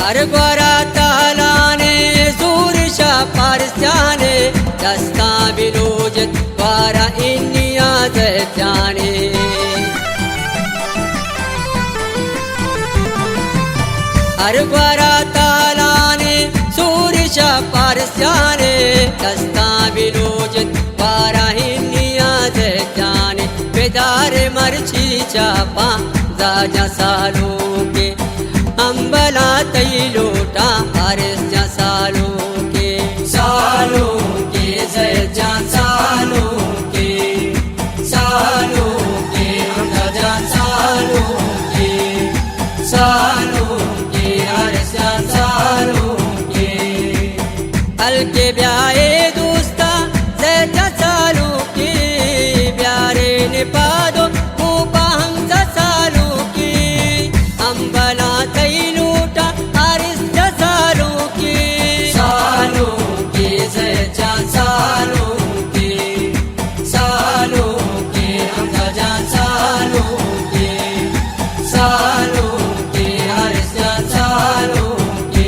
अरगोरा तालाने सूरशा पारस्याने दस्ता बिलोजत वारा इन्निया दैत्याने अरगोरा तालाने सूरशा पारस्याने दस्ता बिलोजत वारा इन्निया दैत्याने बेदारे मरची चापा जाजा सालों के अंबला तैलोटा आरस्या सालों के जयजा सालों के अंदाजा सालों के आरस्या सालों के हल्के ब्याए दोस्ता जयजा सालों के प्यारे निपादो मुपा हमजा सालों के अंबला तैलोटा आरस्या सालों के जयजा सालों के अंदाजा सालों के आरस्या सालों के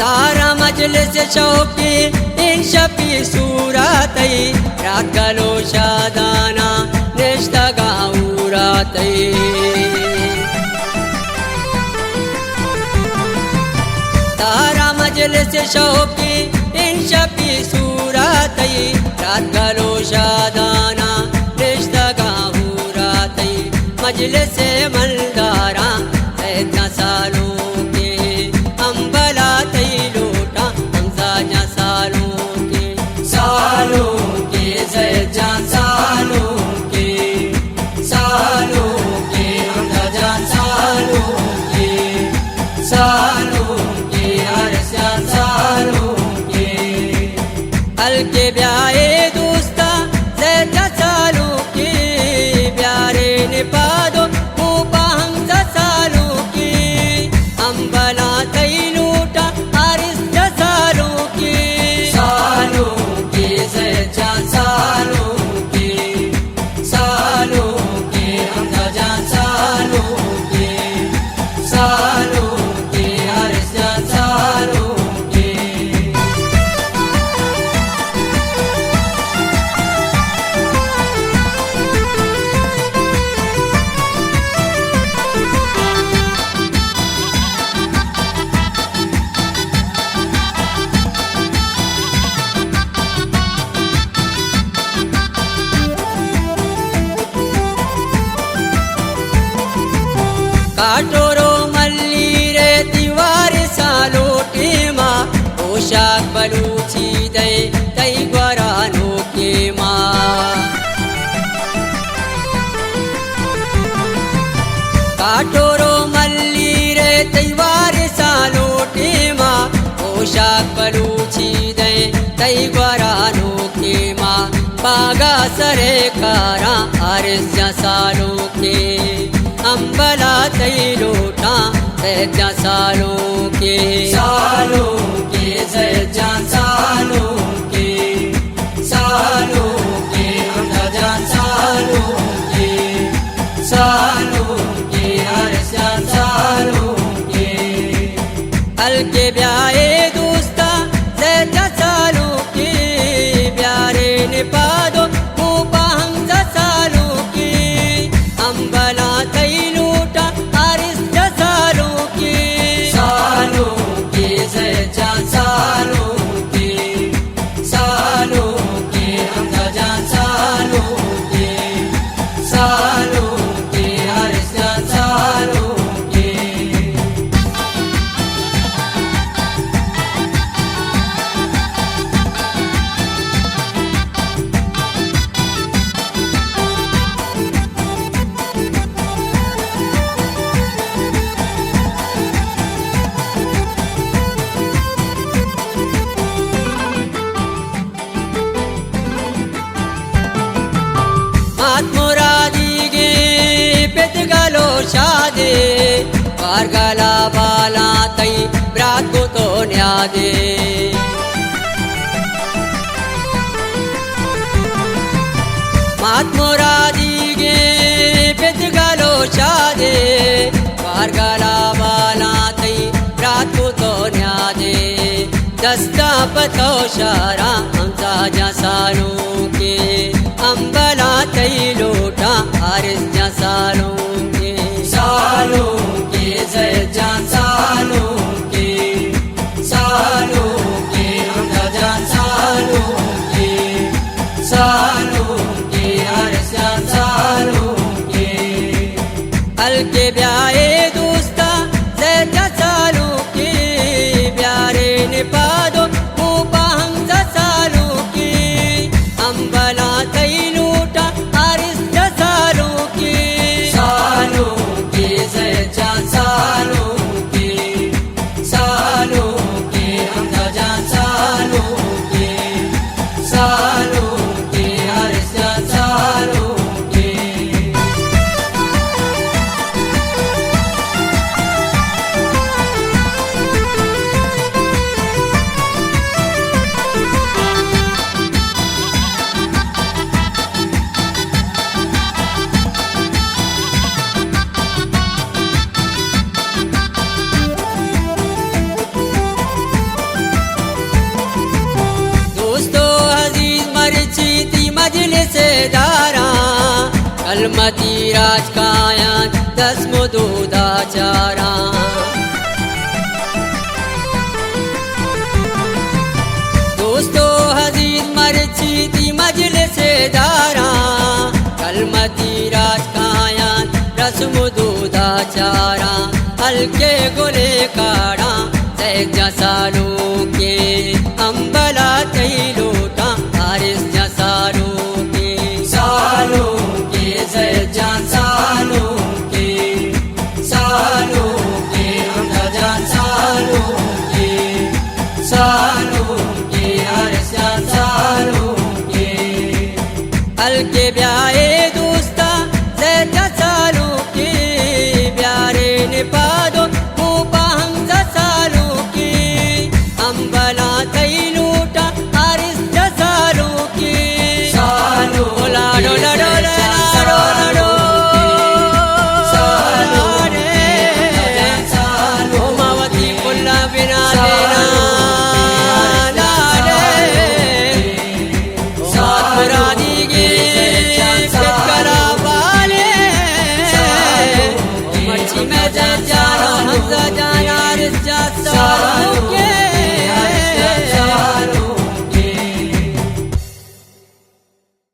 तारा मजलिस शौकी इन शपी सूरातई रागलो शादाना निष्ठा गाऊरातई तारा मजलिस शौकी इन शपी सूरातई रागलो शादाना निष्ठा गाऊरातई मजलिस मलदारा सैदा सालों के अंबला तैलोटा हमजा सालों के जयजा सालों के अंदाजा सालों के आरस्या सालों के हल्के ब्याए दोस्ता जयजा सालों के प्यारे निपादो मुपा हमजा सालों के अंबला तैलोटा आरस्या सालों के जयजा सालों के अंदाजा सालों के आरस्या सालों के काटोरो मल्ली रे दीवार सालो टेमा पोशाक बलूची दे तई ग्वरानो के माँ काटोरो मल्ली रे दीवार सालो टेमा पोशाक बलूची दे तई ग्वरानो के माँ बागा सरे कारा आरस्या सालों के अंबला तैलोटा सैदा सालों के जयजा सालों के अंदाजा सालों के आरस्या सालों के हल्के ब्याए दोस्ता जयजा सालों के प्यारे निपादो मुपा हमजा सालों के अंबला तैलोटा आरस्या सालों के जयजा सालों के वारगाला बाला तई ब्रात को तो न्यादे मात मोरादी गे बेद गालो शादे वारगाला बाला तई ब्रात को तो न्यादे दस्ता पतो शारा हमजा जा सालों के अंबला तई लोटा आरिस जा सालों के जय जा सालों के हमजा जा सालों के आरिस जा सालों के हल्के ब्याए दोस्ता जय जा सालों के प्यारे ने पादो मुपा हमजा सालों के अंबला तई लूटा आरिस जा सालों के जय जा सालों के हमजा जा सालों के आरिस जा सालों के मजलिस दारा कलमती राज कायन दस्मो दूधा चारा दोस्तों हजीज मर्ची थी मजलिस दारा कलमती राज कायन रस्म दूधा चारा हल्के गुले काड़ा जय जा सालों के अंबला तई